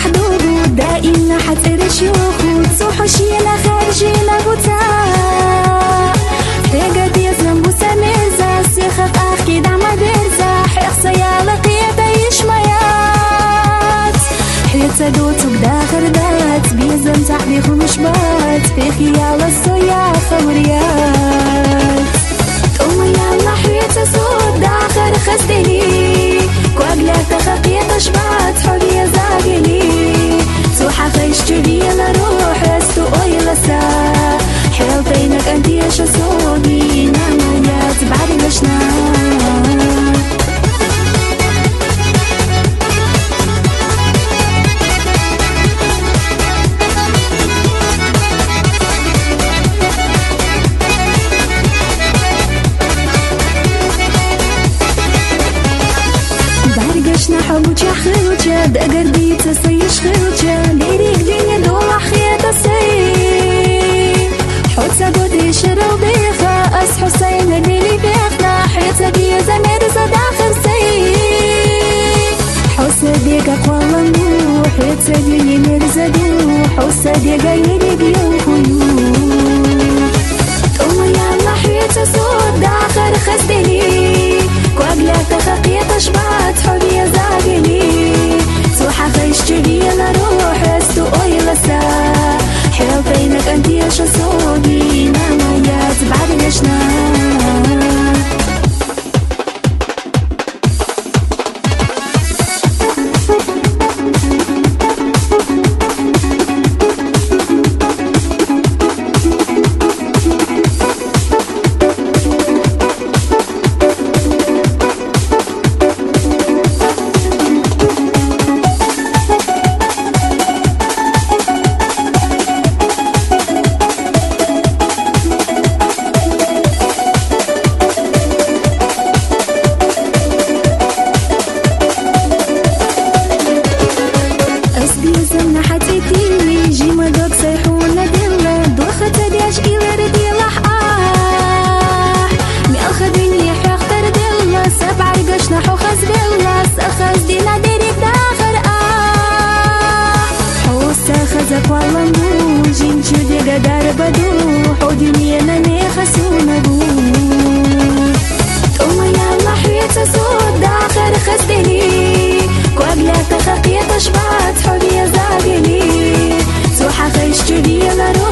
محدود دائما حتر شيوخ وحشينا خارجينا بوتا حاجة يزلم بوساميزا سيخف أخي دعما بيرزا حيخ سيالة قيادة يشميات حيث دوتك داخر دات بيزم تحبيخ ومشبات في خيال الصيا خمريات توما يلا حيث سود داخر خزدني كواقلا تخقية شبات حرية زاقني توحا خيش تبينا روح استو اويلسا حيل بينك انت يش صودي ناميات بعد لشنا برقشنا حبوجة خلوجة دقر ديتا سيش خلوجة ليريك دنيا دولة خياطة سي حوتة قدري شرو بيخا أس حسين اللي بيخنا حيطة بيزا مرزا داخل سي حوسة ديقا قوالا نو حيطة ديني مرزا دو حوسة ديقا يلي بيوخيو توما يلا حيطة سود داخل خزدني كواقلا تخقية شبات حرية زاقني توحا خيش تبينا روح استو اويلسا حيل بينك انت يش صودي ناميات بعد لشنا بيزمنا حتيتيلي جي مدوك سيحونا ديلا دوخة دياش إلا ردي لحقاح ميال خديني يحيا اختار ديلا سبع رقشنا حوخز بيلا سأخز دينا ديريك داخر حوصة خزك والله نبو جينشو ديقا دار بدو حودي مينا نيخسونا بو توما يلا حيطة سود داخر خزدني كواقلا تخقية شبات حرية زاقني توحا خيش تبينا روح